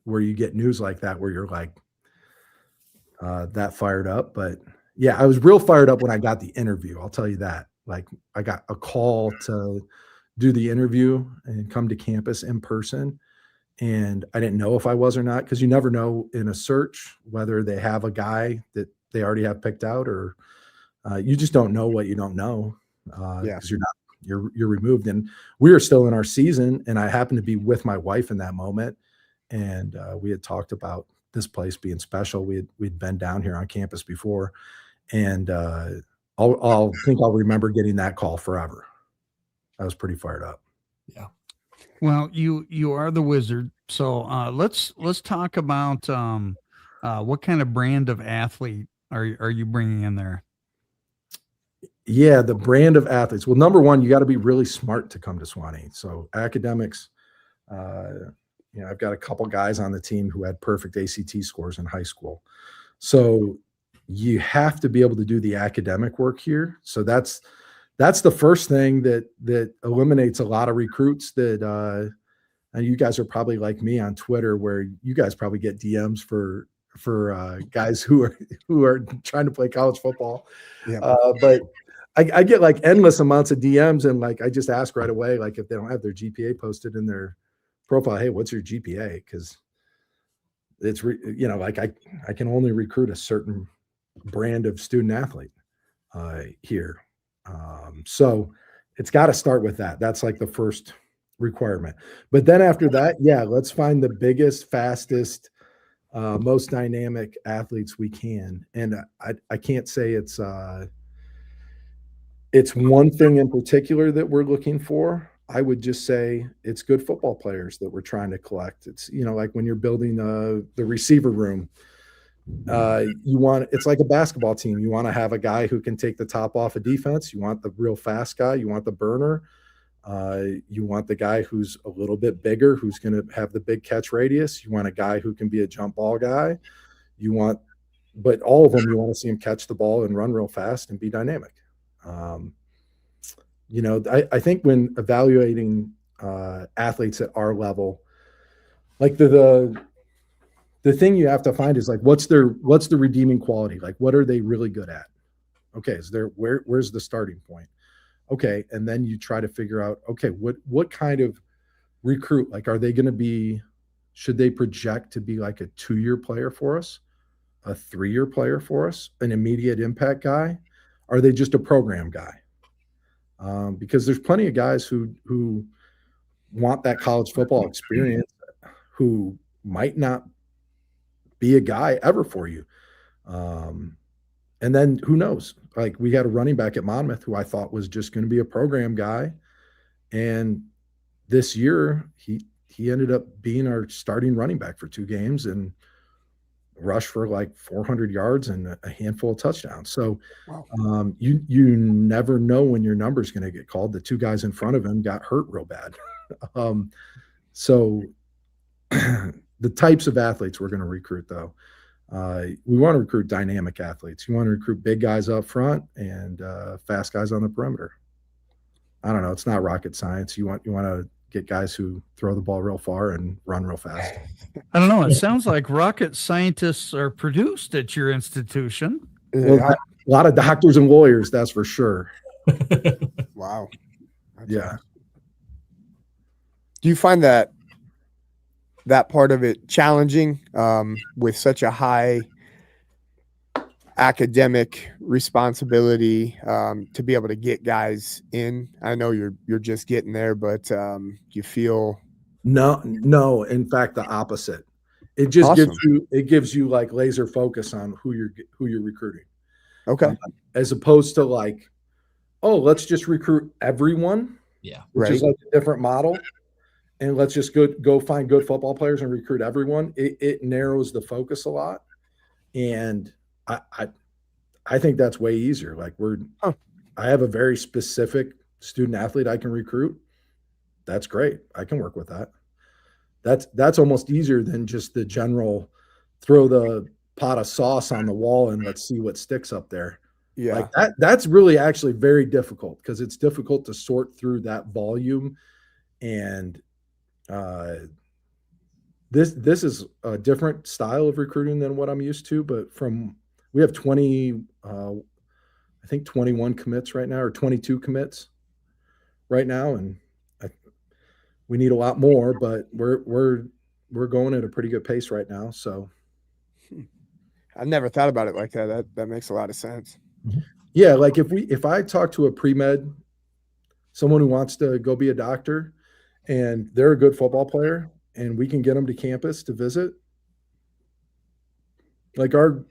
where you get news like that, where you're like, that fired up. But yeah, I was real fired up when I got the interview. I'll tell you that. Like I got a call to do the interview and come to campus in person. And I didn't know if I was or not, because you never know in a search whether they have a guy that they already have picked out, or you just don't know what you don't know because you're removed. And we were still in our season, and I happened to be with my wife in that moment, and we had talked about this place being special. We'd been down here on campus before, and I'll remember getting that call forever. I was pretty fired up. Yeah. Well, you are the wizard. So let's talk about what kind of brand of athlete are you bringing in there? Yeah, the brand of athletes. Well, number one, you got to be really smart to come to Swanee. So academics, I've got a couple guys on the team who had perfect ACT scores in high school. So you have to be able to do the academic work here. So that's the first thing that eliminates a lot of recruits that and you guys are probably like me on Twitter, where you guys probably get DMs for guys who are trying to play college football. Yeah. But I get like endless amounts of DMs, and like I just ask right away, like if they don't have their GPA posted in their profile, hey, what's your GPA? Because it's like I can only recruit a certain brand of student athlete here. So it's got to start with that. That's like the first requirement. But then after that, yeah, let's find the biggest, fastest, most dynamic athletes we can. And I can't say it's one thing in particular that we're looking for. I would just say it's good football players that we're trying to collect. It's, like when you're building the receiver room, it's like a basketball team. You want to have a guy who can take the top off of defense. You want the real fast guy. You want the burner. You want the guy who's a little bit bigger, who's going to have the big catch radius. You want a guy who can be a jump ball guy. But all of them, you want to see him catch the ball and run real fast and be dynamic. I think when evaluating athletes at our level, like the thing you have to find is like, what's the redeeming quality? Like, what are they really good at? Okay, where's the starting point? Okay, and then you try to figure out, okay, what kind of recruit? Like, are they going to be? Should they project to be like a 2-year player for us, a 3-year player for us, an immediate impact guy? Are they just a program guy? Because there's plenty of guys who want that college football experience, who might not be a guy ever for you. And then who knows? Like, we had a running back at Monmouth who I thought was just going to be a program guy. And this year he ended up being our starting running back for 2 games and rushed for like 400 yards and a handful of touchdowns. So wow. You never know when your number is going to get called. The 2 guys in front of him got hurt real bad. So the types of athletes we're going to recruit, though, we want to recruit dynamic athletes. You want to recruit big guys up front and fast guys on the perimeter. I don't know. It's not rocket science. You want to get guys who throw the ball real far and run real fast. I don't know. It sounds like rocket scientists are produced at your institution. Well, a lot of doctors and lawyers, that's for sure. Wow. Yeah. Do you find that part of it challenging with such a high academic responsibility to be able to get guys in? I know you're just getting there, but you feel no. In fact, the opposite. It just gives you like laser focus on who you're recruiting. Okay. As opposed to like, oh, let's just recruit everyone. Yeah. Which is like a different model. And let's just go find good football players and recruit everyone. It narrows the focus a lot. And I think that's way easier. Like I have a very specific student athlete I can recruit. That's great. I can work with that. That's almost easier than just the general throw the pot of sauce on the wall and let's see what sticks up there. Yeah. Like that's really actually very difficult because it's difficult to sort through that volume. And this is a different style of recruiting than what I'm used to, but we have 21 commits right now, or 22 commits right now. And we need a lot more, but we're going at a pretty good pace right now. So I never thought about it like that. That makes a lot of sense. Yeah, like if I talk to a pre-med, someone who wants to go be a doctor, and they're a good football player, and we can get them to campus to visit, like our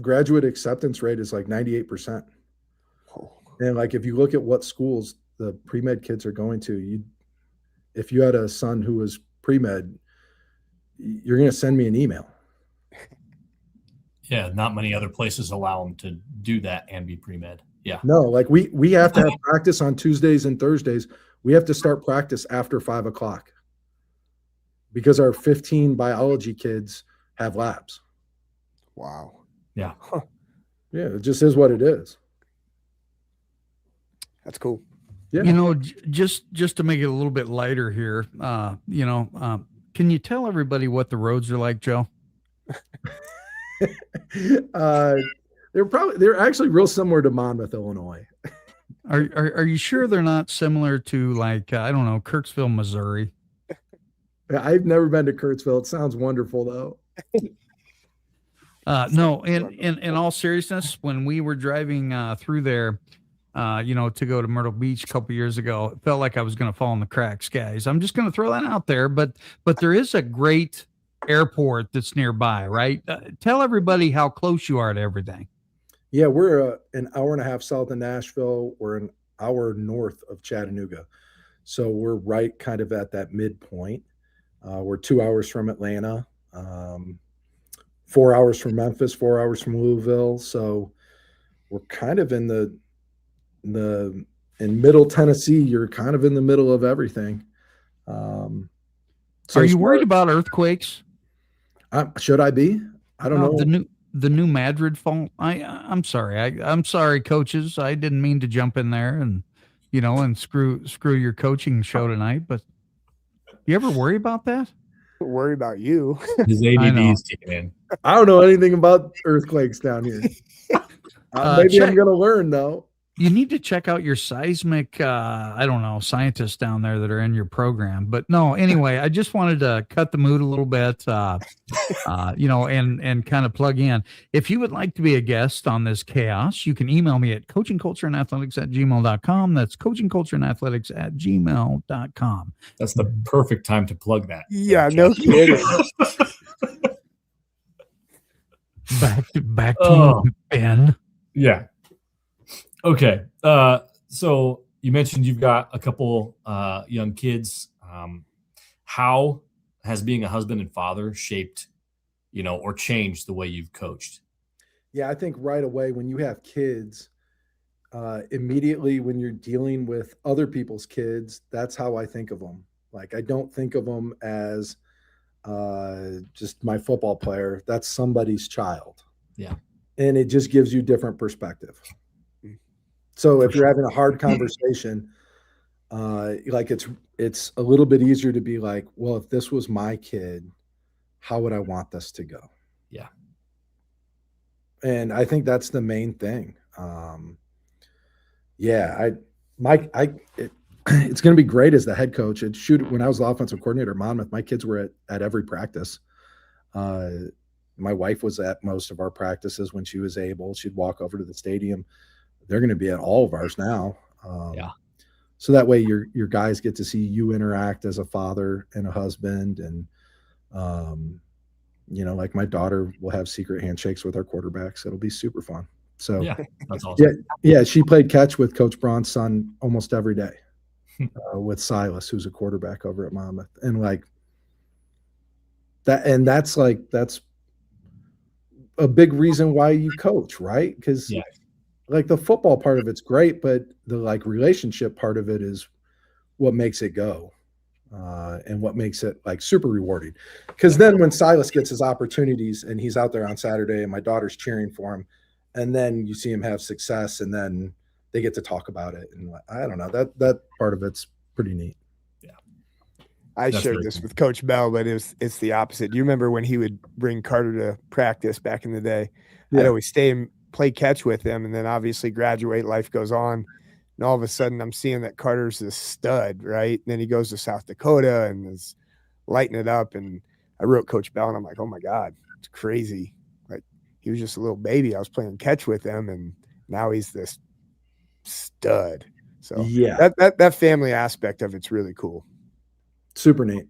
graduate acceptance rate is like 98%. And like if you look at what schools the pre-med kids are going to, if you had a son who was pre-med, you're going to send me an email. Yeah, not many other places allow them to do that and be pre-med. Yeah. No, like we have to have practice on Tuesdays and Thursdays. We have to start practice after 5 o'clock because our 15 biology kids have labs. Wow. Yeah. Huh. Yeah, it just is what it is. That's cool. Yeah. Just to make it a little bit lighter here, can you tell everybody what the roads are like, Joe? They're actually real similar to Monmouth, Illinois. Are you sure they're not similar to like I don't know, Kirksville, Missouri? I've never been to Kirksville. It sounds wonderful though. No, in all seriousness, when we were driving through there, to go to Myrtle Beach a couple years ago, it felt like I was going to fall in the cracks, guys. I'm just going to throw that out there, but there is a great airport that's nearby, right? Tell everybody how close you are to everything. Yeah, we're an hour and a half south of Nashville. We're an hour north of Chattanooga. So we're right kind of at that midpoint. We're 2 hours from Atlanta, 4 hours from Memphis, 4 hours from Louisville. So we're kind of in middle Tennessee. You're kind of in the middle of everything. So are you worried about earthquakes? Should I be? I don't know. The new Madrid fault. I'm sorry. I'm sorry, coaches. I didn't mean to jump in there and screw your coaching show tonight. But you ever worry about that? Worry about you. His ADD is kicking in. I don't know anything about earthquakes down here. Maybe I'm going to learn though. You need to check out your seismic, scientists down there that are in your program. But no, anyway, I just wanted to cut the mood a little bit, and kind of plug in. If you would like to be a guest on this chaos, you can email me at coachingcultureandathletics@gmail.com. That's coachingcultureandathletics@gmail.com. That's the perfect time to plug that. Yeah, no kidding. Back to you, Ben. Yeah. Okay. So you mentioned you've got a couple young kids. How has being a husband and father shaped, or changed the way you've coached? Yeah, I think right away when you have kids, immediately when you're dealing with other people's kids, that's how I think of them. Like, I don't think of them as just my football player. That's somebody's child. Yeah. And it just gives you different perspective. So if you're having a hard conversation, like it's a little bit easier to be like, well, if this was my kid, how would I want this to go? Yeah. And I think that's the main thing. It's going to be great as the head coach. When I was the offensive coordinator at Monmouth, my kids were at every practice. My wife was at most of our practices when she was able. She'd walk over to the stadium. They're going to be at all of ours now. Yeah. So that way your guys get to see you interact as a father and a husband. And, like my daughter will have secret handshakes with our quarterbacks. It'll be super fun. So yeah, that's awesome. Yeah. She played catch with Coach Braun's son almost every day with Silas, who's a quarterback over at Monmouth. And like that, and that's a big reason why you coach, right? Because like the football part of it's great, but the like relationship part of it is what makes it go, and what makes it like super rewarding. Because then when Silas gets his opportunities and he's out there on Saturday and my daughter's cheering for him, and then you see him have success, and then they get to talk about it, and I don't know, that part of it's pretty neat. Yeah, I shared this with Coach Bell, but it's the opposite. Do you remember when he would bring Carter to practice back in the day? Yeah. I'd always stay and play catch with him, and then obviously graduate, life goes on, and all of a sudden I'm seeing that Carter's this stud, right? And then he goes to South Dakota and is lighting it up, and I wrote Coach Bell, and I'm like, oh my God, it's crazy. Like he was just a little baby. I was playing catch with him, and now he's this stud. So Yeah, that family aspect of it's really cool. super neat.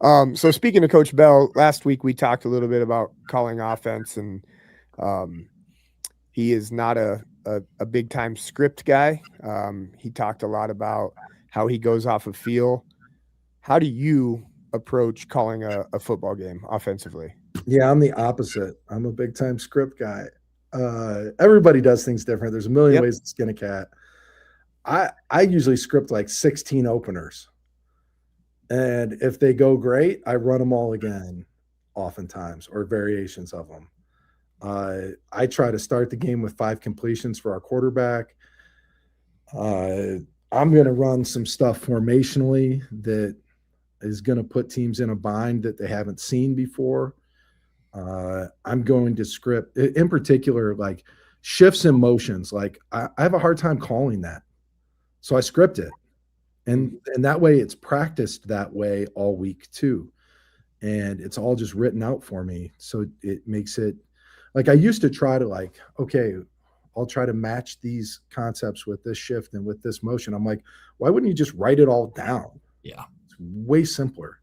So speaking of Coach Bell, last week we talked a little bit about calling offense, and he is not a big time script guy. He talked a lot about how he goes off of feel. How do you approach calling a football game offensively? Yeah, I'm the opposite. I'm a big time script guy. Everybody does things different. There's a million ways to skin a cat. I usually script like 16 openers. And if they go great, I run them all again oftentimes, or variations of them. I try to start the game with 5 completions for our quarterback. I'm going to run some stuff formationally that is going to put teams in a bind that they haven't seen before. I'm going to script, in particular, like shifts and motions. Like I have a hard time calling that. So I script it. And that way it's practiced that way all week too. And it's all just written out for me. So it makes it like I used to try to like, okay, I'll try to match these concepts with this shift and with this motion. I'm like, why wouldn't you just write it all down? Yeah. It's way simpler.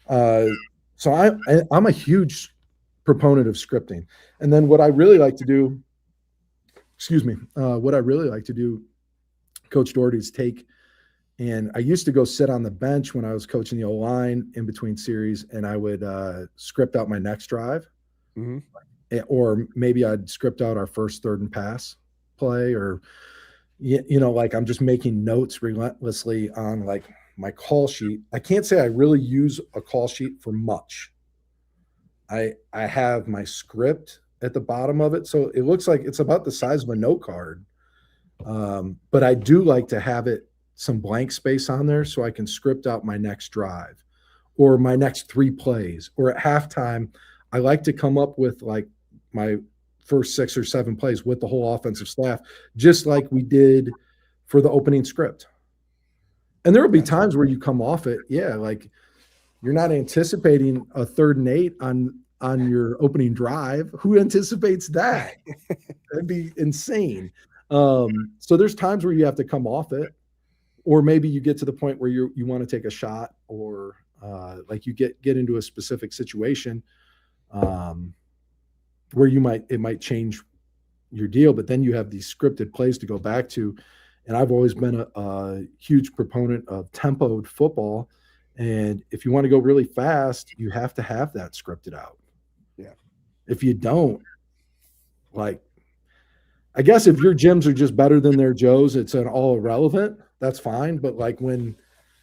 So I'm a huge proponent of scripting. And then what I really like to do, Coach Doherty, is take, and I used to go sit on the bench when I was coaching the O-line in between series, and I would script out my next drive. Mm-hmm. Or maybe I'd script out our first third and pass play, or, like I'm just making notes relentlessly on like my call sheet. I can't say I really use a call sheet for much. I have my script at the bottom of it, so it looks like it's about the size of a note card. But I do like to have it some blank space on there so I can script out my next drive or my next 3 plays. Or at halftime, I like to come up with like my first 6 or 7 plays with the whole offensive staff, just like we did for the opening script. And there will be times where you come off it. Yeah. Like you're not anticipating a 3rd and 8 on your opening drive. Who anticipates that? That'd be insane. So there's times where you have to come off it, or maybe you get to the point where you want to take a shot, or like you get into a specific situation where it might change your deal, but then you have these scripted plays to go back to. And I've always been a huge proponent of tempoed football. And if you want to go really fast, you have to have that scripted out. Yeah. If you don't, like, I guess if your gyms are just better than their Joes, it's an all irrelevant. That's fine. But like when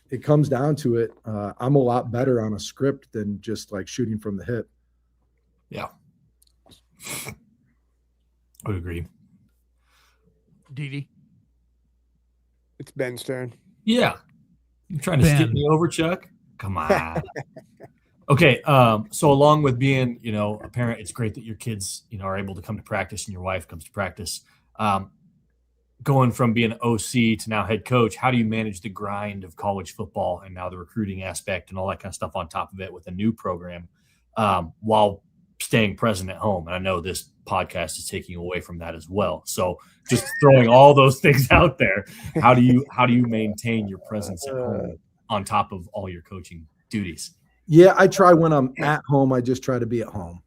it comes down to it, I'm a lot better on a script than just like shooting from the hip. Yeah. I would agree. Didi. It's Ben's turn. Yeah. You trying to skip me over, Chuck? Come on. Okay. So along with being, a parent, it's great that your kids, are able to come to practice and your wife comes to practice. Going from being OC to now head coach, how do you manage the grind of college football and now the recruiting aspect and all that kind of stuff on top of it with a new program while staying present at home? And I know this podcast is taking away from that as well. So just throwing all those things out there, how do you maintain your presence at home on top of all your coaching duties? Yeah, I try when I'm at home, I just try to be at home.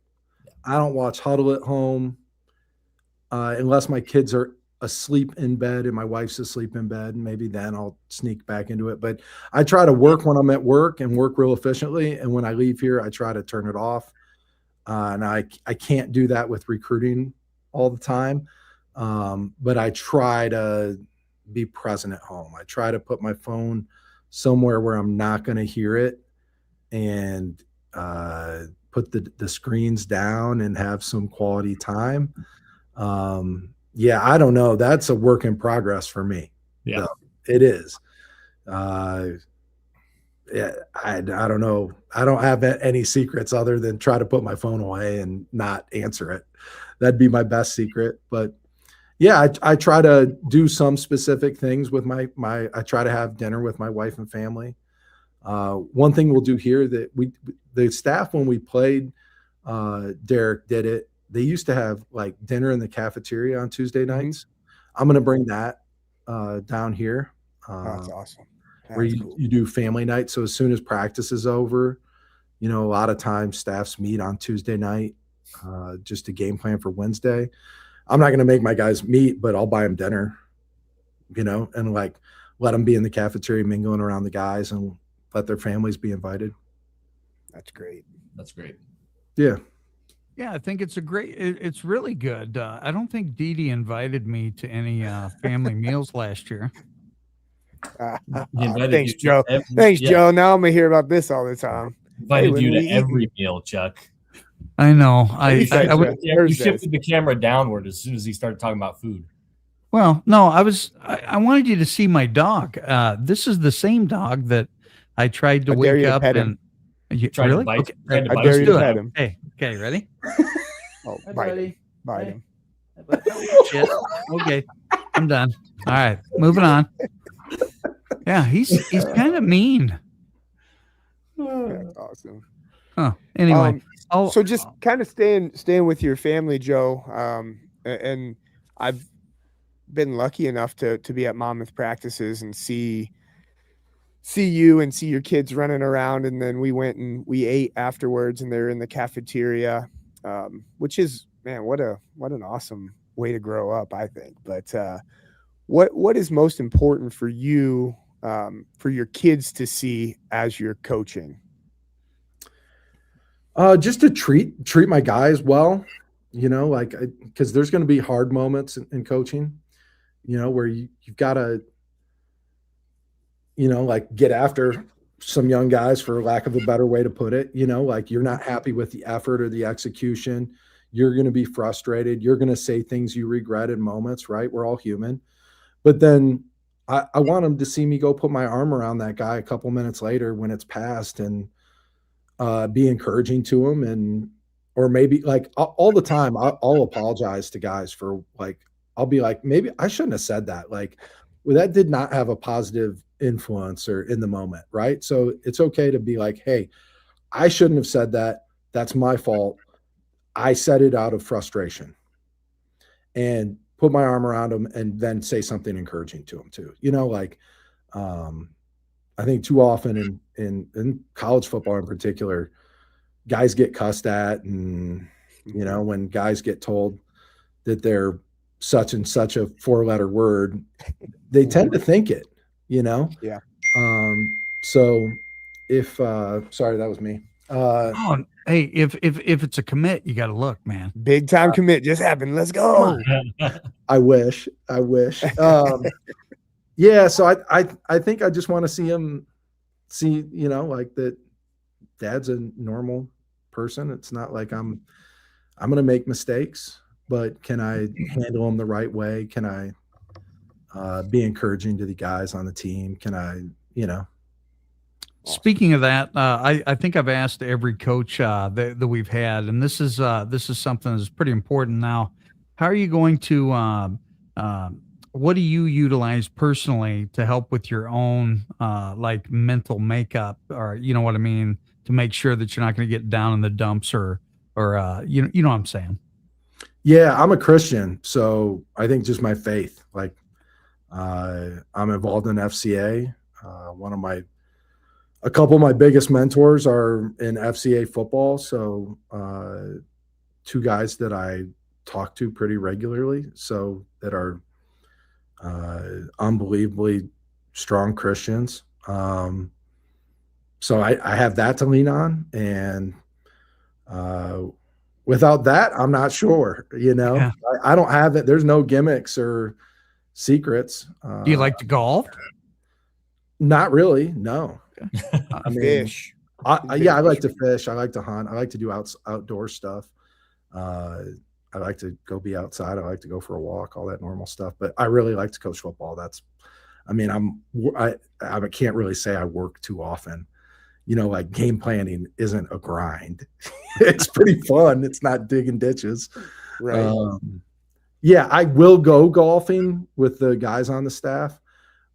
I don't watch Huddle at home unless my kids are asleep in bed and my wife's asleep in bed. And maybe then I'll sneak back into it. But I try to work when I'm at work and work real efficiently. And when I leave here, I try to turn it off. And I can't do that with recruiting all the time. But I try to be present at home. I try to put my phone somewhere where I'm not going to hear it, and put the screens down and have some quality time. Yeah, I don't know. That's a work in progress for me. Yeah, so it is. Yeah, I don't know. I don't have any secrets other than try to put my phone away and not answer it. That'd be my best secret. But yeah, I try to do some specific things with I try to have dinner with my wife and family. One thing we'll do here that the staff, when we played Derek did it. They used to have like dinner in the cafeteria on Tuesday nights. I'm going to bring that down here. That's awesome. Where you do family night. So as soon as practice is over, a lot of times staffs meet on Tuesday night just to game plan for Wednesday. I'm not going to make my guys meet, but I'll buy them dinner, and like let them be in the cafeteria mingling around the guys and let their families be invited. That's great. That's great. Yeah. Yeah, I think it's it's really good. I don't think Dee Dee invited me to any family meals last year. Thanks, Joe. Joe. Now I'm going to hear about this all the time. Invited you to every meal, Chuck. I know. You shifted the camera downward as soon as he started talking about food. Well, no, I wanted you to see my dog. This is the same dog that I tried to wake up and you really? Okay. I dare you to pet him. Hey, okay, ready? Oh, bite him. Shit. Okay, I'm done. All right, moving on. Yeah, he's kind of mean. That's awesome. Huh. Anyway, so just kind of staying with your family, Joe. And I've been lucky enough to be at Monmouth practices and see you and see your kids running around. And then we went and we ate afterwards, and they're in the cafeteria, which is, man, what an awesome way to grow up, I think. But what is most important for you, for your kids to see as you're coaching? Just to treat my guys well, because there's going to be hard moments in coaching, where you've got to, like get after some young guys, for lack of a better way to put it, like you're not happy with the effort or the execution. You're going to be frustrated. You're going to say things you regret in moments, right? We're all human. But then I want them to see me go put my arm around that guy a couple minutes later when it's past and be encouraging to him, or maybe like all the time I'll apologize to guys for like, I'll be like, maybe I shouldn't have said that. Like, well, that did not have a positive influence or in the moment. Right. So it's okay to be like, hey, I shouldn't have said that. That's my fault. I said it out of frustration, and put my arm around him and then say something encouraging to him too. I think too often in college football in particular, guys get cussed at, and when guys get told that they're such and such a 4-letter word, they tend to think it, Yeah. So if sorry, that was me. Hey, if it's a commit, you got to look, man. Big time commit just happened. Let's go. I wish. Yeah, so I think I just want to see him like that Dad's a normal person. It's not like I'm going to make mistakes, but can I handle them the right way? Can I be encouraging to the guys on the team? Can I, Speaking of that, I think I've asked every coach that we've had, and this is something that's pretty important now. How are you going to what do you utilize personally to help with your own like mental makeup, or you know what I mean, to make sure that you're not going to get down in the dumps or you know what I'm saying? Yeah, I'm a Christian, so I think just my faith. Like I'm involved in FCA. A couple of my biggest mentors are in FCA football, so 2 guys that I talk to pretty regularly, so that are unbelievably strong Christians. So I have that to lean on, and without that, I'm not sure. Yeah. I don't have it. There's no gimmicks or secrets. Do you like to golf? Not really. No. I mean, fish. I like to fish. I like to hunt. I like to do outdoor stuff. I like to go be outside. I like to go for a walk, all that normal stuff. But I really like to coach football. I can't really say I work too often. Like game planning isn't a grind. It's pretty fun. It's not digging ditches. Right. Yeah, I will go golfing with the guys on the staff.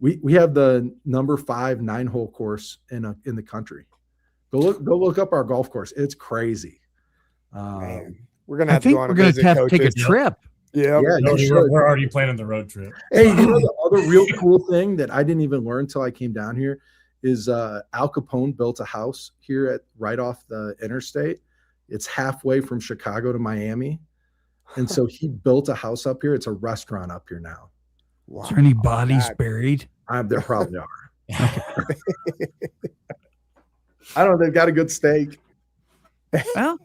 We have the number 5 9-hole course in the country. Go look up our golf course. It's crazy. Man, we're gonna I have to go think on we're a going visit, to have to take a coaches. trip. Yeah. Yeah, you should. We're already planning the road trip. Hey, you know the other real cool thing that I didn't even learn until I came down here is Al Capone built a house here right off the interstate. It's halfway from Chicago to Miami. And so he built a house up here. It's a restaurant up here now. Wow. Is there any bodies buried? There probably are. Okay. I don't know. They've got a good steak. Well,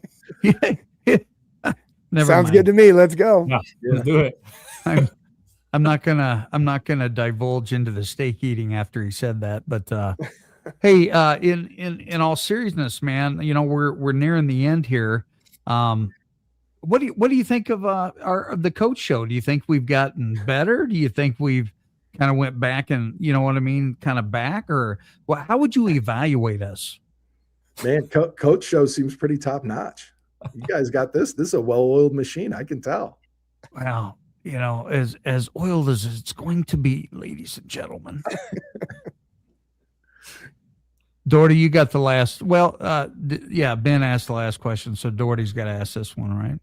never Sounds mind. good to me. Let's go. Yeah, let's do it. I'm not gonna divulge into the steak eating after he said that, but hey, in all seriousness, man, you know we're nearing the end here. What do you think of the coach show? Do you think we've gotten better? Do you think we've kind of went back and you know what I mean, kind of back, or how would you evaluate us? Man, coach show seems pretty top notch. You guys got this. This is a well-oiled machine. I can tell. Wow. You know, as oiled as it's going to be, ladies and gentlemen. Doherty, you got the last. Well, yeah, Ben asked the last question, so Doherty's got to ask this one, right?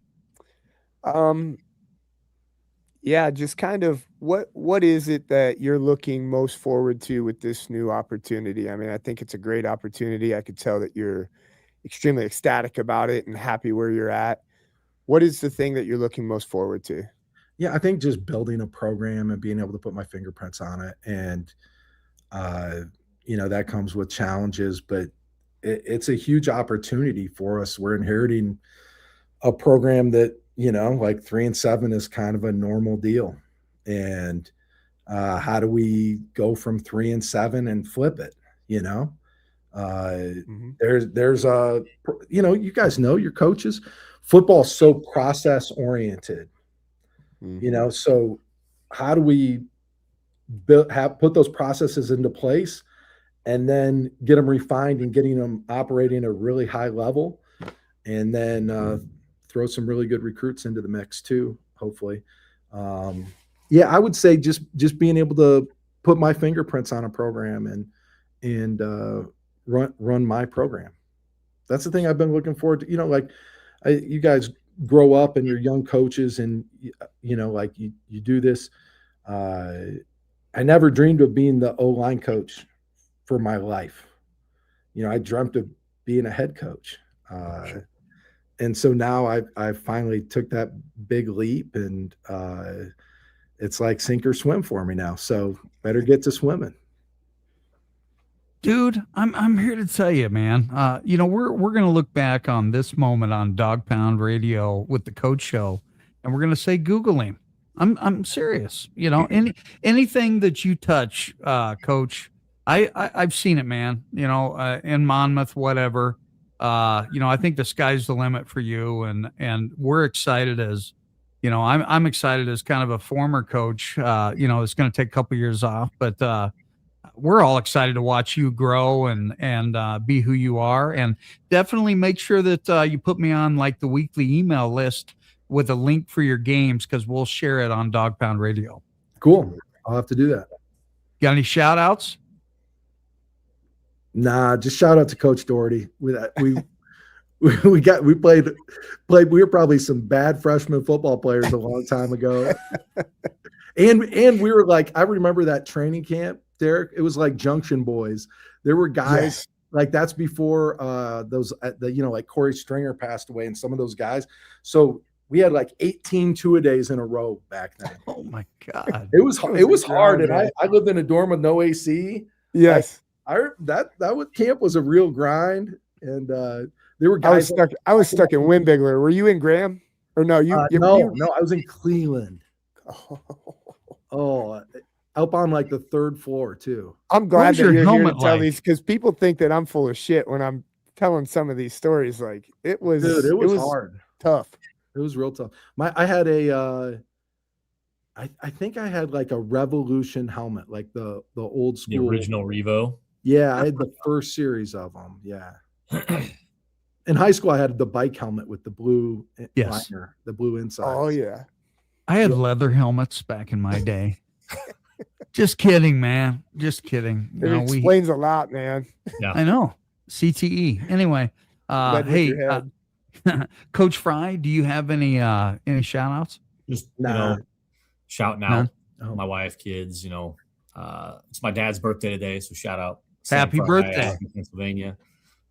Yeah, just kind of what is it that you're looking most forward to with this new opportunity? I mean, I think it's a great opportunity. I could tell that you're extremely ecstatic about it and happy where you're at. What is the thing that you're looking most forward to? Yeah, I think just building a program and being able to put my fingerprints on it. And, you know, that comes with challenges, but it's a huge opportunity for us. We're inheriting a program that, you know, like 3-7 is kind of a normal deal. And how do we go from 3-7 and flip it? You know, there's a, you know, you guys know your coaches, football's so process oriented. You know, so how do we put those processes into place and then get them refined and getting them operating at a really high level, and then throw some really good recruits into the mix too, hopefully. Yeah, I would say just being able to put my fingerprints on a program and run my program. That's the thing I've been looking forward to. You know, like you guys grow up and you're young coaches and you know, like you do this. I never dreamed of being the O-line coach for my life. You know, I dreamt of being a head coach. And so now I finally took that big leap, and it's like sink or swim for me now. So better get to swimming. Dude, I'm here to tell you, man. You know, we're gonna look back on this moment on Dog Pound Radio with the Coach Show, and we're gonna say Google him. I'm serious. You know, anything that you touch, Coach, I've seen it, man. You know, in Monmouth, whatever. You know, I think the sky's the limit for you, and we're excited as, you know, I'm excited as kind of a former coach. You know, it's going to take a couple years off, but we're all excited to watch you grow and be who you are, and definitely make sure that you put me on like the weekly email list with a link for your games, because we'll share it on Dog Pound Radio. Cool. I'll have to do that. Got any shout outs? Nah, just shout out to Coach Doherty. We played. We were probably some bad freshman football players a long time ago, and we were like, I remember that training camp, Derek. It was like Junction Boys. There were guys like that's before those, you know, like Corey Stringer passed away, and some of those guys. So we had like 18 two-a-days in a row back then. Oh my God, it was hard, and I lived in a dorm with no AC. Yes. That camp was a real grind, and there were guys. I was stuck in Windbigler. Were you in Graham? Or no? No, I was in Cleveland. Oh, up on like the third floor too. I'm glad that you're here to tell these, because people think that I'm full of shit when I'm telling some of these stories. Like it was hard, tough. It was real tough. I had I think I had like a Revolution helmet, like the old school, the original Revo. Yeah, I had the first series of them. Yeah. In high school, I had the bike helmet with the blue liner, the blue inside. Oh, yeah. I had leather helmets back in my day. Just kidding, man. Just kidding. It explains a lot, man. Yeah, I know. CTE. Anyway, hey, Coach Fry, do you have any shout outs? Just, Nah. shouting None? out Oh. my wife, kids, it's my dad's birthday today. So shout out. Happy Sam Fry birthday. out in Pennsylvania.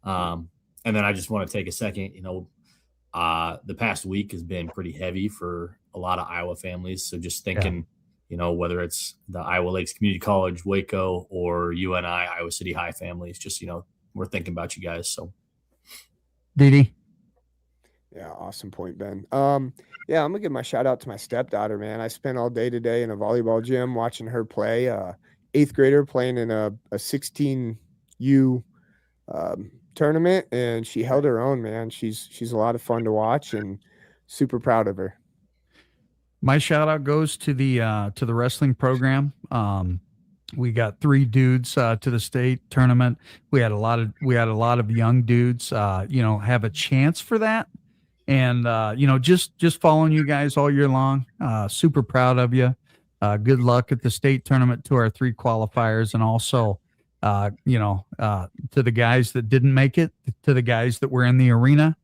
And then I just want to take a second, the past week has been pretty heavy for a lot of Iowa families. So just thinking, whether it's the Iowa Lakes Community College, Waco, or UNI, Iowa City High families, just, we're thinking about you guys. So. Didi? Yeah, awesome point, Ben. Yeah, I'm gonna give my shout out to my stepdaughter, man. I spent all day today in a volleyball gym watching her play. 8th grader playing in a 16U tournament, and she held her own, man. She's a lot of fun to watch, and super proud of her. My shout out goes to the wrestling program. We got 3 dudes to the state tournament. We had a lot of young dudes, have a chance for that. And just following you guys all year long. Super proud of you. Good luck at the state tournament to our 3 qualifiers, and also to the guys that didn't make it, to the guys that were in the arena.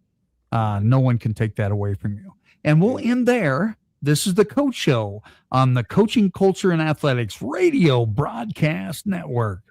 No one can take that away from you. And we'll end there. This is the Coach Show on the Coaching Culture and Athletics Radio Broadcast Network.